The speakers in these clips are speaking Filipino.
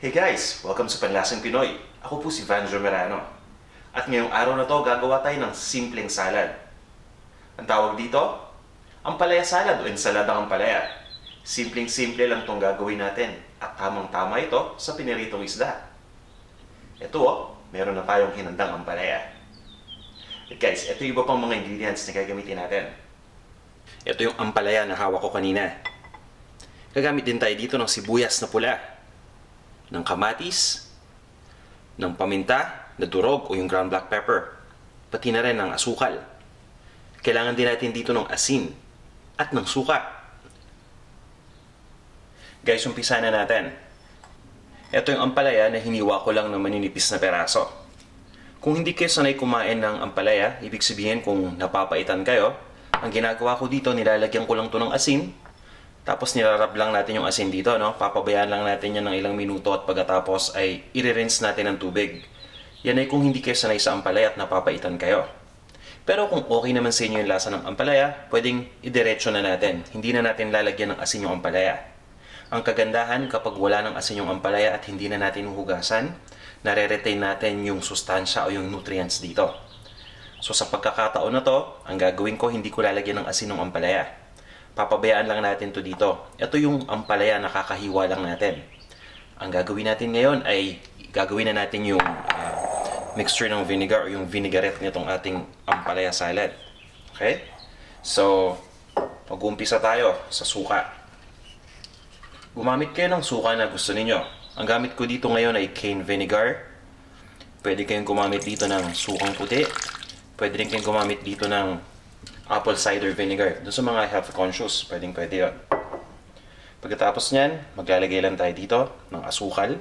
Hey guys! Welcome sa Panlasang Pinoy. Ako po si Vanjo Merano. At ngayong araw na to, gagawa tayo ng simpleng salad. Ang tawag dito, ampalaya salad o ensaladang ampalaya. Simpleng-simple lang itong gagawin natin. At tamang-tama ito sa piniritong isda. Ito meron na tayong hinandang ampalaya. At guys, ito yung iba pang mga ingredients na gagamitin natin. Ito yung ampalaya na hawak ko kanina. Gagamit din tayo dito ng sibuyas na pula, ng kamatis, ng paminta na durog o yung ground black pepper, pati na rin ng asukal. Kailangan din natin dito ng asin at ng suka. Guys, umpisa na natin. Ito yung ampalaya na hiniwa ko lang ng maninipis na peraso. Kung hindi kayo sanay kumain ng ampalaya, ibig sabihin kung napapaitan kayo, ang ginagawa ko dito, nilalagyan ko lang to ng asin, tapos nilarab lang natin yung asin dito, no? Papabayaan lang natin yan ng ilang minuto at pagkatapos ay i-rinse natin ng tubig. Yan ay kung hindi kayo sanay sa ampalaya at napapaitan kayo. Pero kung okay naman sa inyo yung lasa ng ampalaya, pwedeng idiretso na natin. Hindi na natin lalagyan ng asin yung ampalaya. Ang kagandahan kapag wala ng asin yung ampalaya at hindi na natin hugasan, nare-retain natin yung sustansya o yung nutrients dito. So sa pagkakataon na to, ang gagawin ko, hindi ko lalagyan ng asin ng ampalaya. Papabayaan lang natin to dito. Ito yung ampalaya na kakahiwa lang natin. Ang gagawin natin ngayon ay gagawin na natin yung mixture ng vinegar o yung vinaigrette nitong ating ampalaya salad. Okay? So, mag-uumpisa tayo sa suka. Gumamit kayo ng suka na gusto ninyo. Ang gamit ko dito ngayon ay cane vinegar. Pwede kayong gumamit dito ng sukang puti. Pwede rin kayong gumamit dito ng apple cider vinegar. Doon sa mga health conscious, pwede yun. Pagkatapos nyan, maglalagay lang tayo dito ng asukal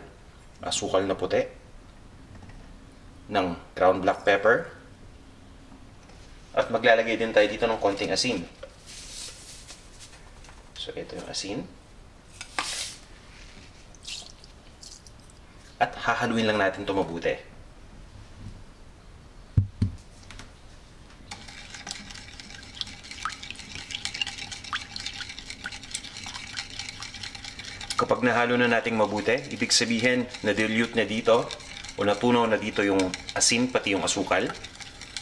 na puti, ng ground black pepper, at maglalagay din tayo dito ng konting asin. So, ito yung asin. At hahaluin lang natin ito mabuti. Kapag nahalo na nating mabuti, ibig sabihin na dilute na dito o natunaw na dito yung asin pati yung asukal.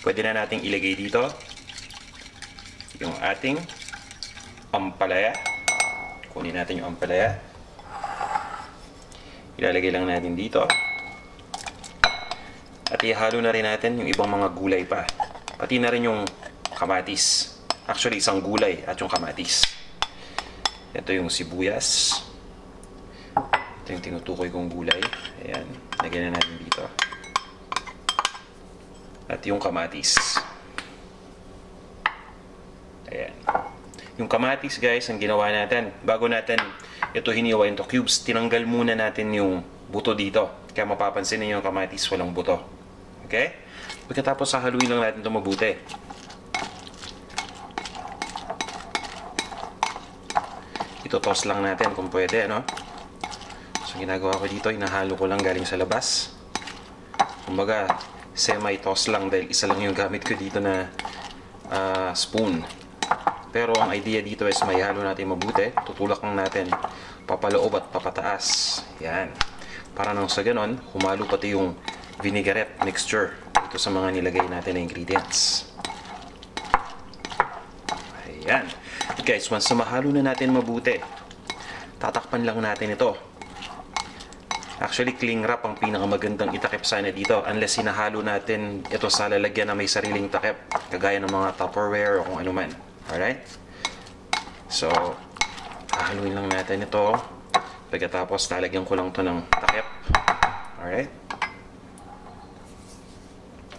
Pwede na nating ilagay dito yung ating ampalaya. Kunin natin yung ampalaya. Ilalagay lang natin dito. At ihalo na rin natin yung ibang mga gulay pa. Pati na rin yung kamatis. Actually, isang gulay at yung kamatis. Ito yung sibuyas. Ito yung tinutukoy kong gulay. Ayan. Lagyan na natin dito. At yung kamatis. Ayan. Yung kamatis, guys, ang ginawa natin, bago natin ito hiniwa into cubes, tinanggal muna natin yung buto dito. Kaya mapapansin niyo yung kamatis, walang buto. Okay? Pagkatapos, haluin lang natin ito mabuti. Ito toss lang natin kung pwede, no? So, ginagawa ko dito, inahalo ko lang galing sa labas. Kumbaga, semi-toss lang dahil isa lang yung gamit ko dito na spoon. Pero ang idea dito is may halo natin mabuti. Tutulak lang natin papaloob at papataas. Yan. Para nang sa ganon, humalo pati yung vinaigrette mixture dito sa mga nilagay natin na ingredients. Ayan. Guys, once na mahalo na natin mabuti, tatakpan lang natin ito. Actually, cling wrap ang pinakamagandang itakip sana dito unless hinahalo natin ito sa lalagyan na may sariling takip kagaya ng mga Tupperware o kung ano man. Alright? So, hahaluin lang natin ito. Pagkatapos, lalagyan ko lang ito ng takip. Alright?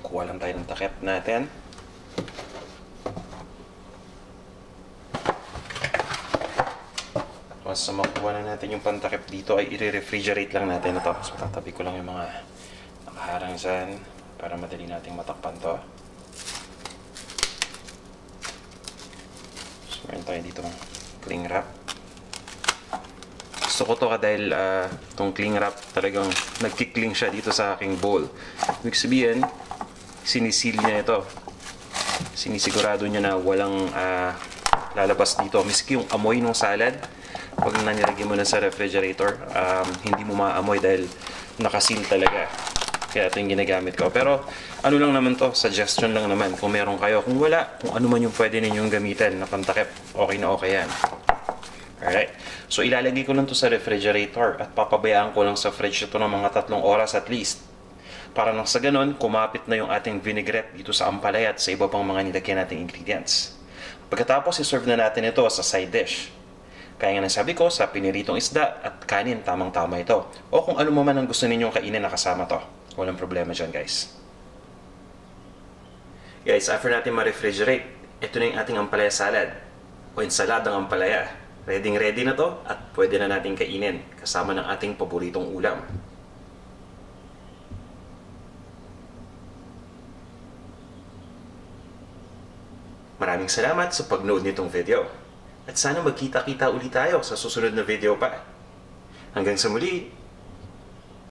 Kuha lang tayo ng takip natin. Once na makuha na natin yung pantakip dito, ay i-refrigerate lang natin ito. So, tatabi ko lang yung mga nakaharang dyan para madali nating matakpan to. So, meron tayo dito ng cling wrap. Gusto ko to dahil itong cling wrap talagang nagkikling siya dito sa aking bowl. Ibig sabihin, sinisil niya ito. Sinisigurado niya na walang lalabas dito. Miski yung amoy ng salad, pag nanilagay mo na sa refrigerator, hindi mo maamoy dahil nakasil talaga. Kaya ito yung ginagamit ko. Pero ano lang naman to, suggestion lang naman kung meron kayo. Kung wala, kung ano man yung pwede ninyong gamitin na pantakip, okay na okay yan. Alright, so ilalagay ko lang to sa refrigerator at papabayaan ko lang sa fridge ito ng mga 3 oras at least. Para nang sa ganun, kumapit na yung ating vinaigrette dito sa ampalaya at sa iba pang mga nilagyan nating ingredients. Pagkatapos, iserve na natin ito sa side dish. Kaya nga nasabi ko, sa piniritong isda at kanin, tamang-tama ito. O kung ano man ang gusto ninyong kainin na kasama to. Walang problema dyan, guys. Guys, after natin ma-refrigerate, ito na yung ating ampalaya salad o ensaladang ampalaya. Ready na to at pwede na natin kainin kasama ng ating paboritong ulam. Maraming salamat sa pag-nood nitong video. At sana magkita-kita ulit tayo sa susunod na video pa. Hanggang sa muli!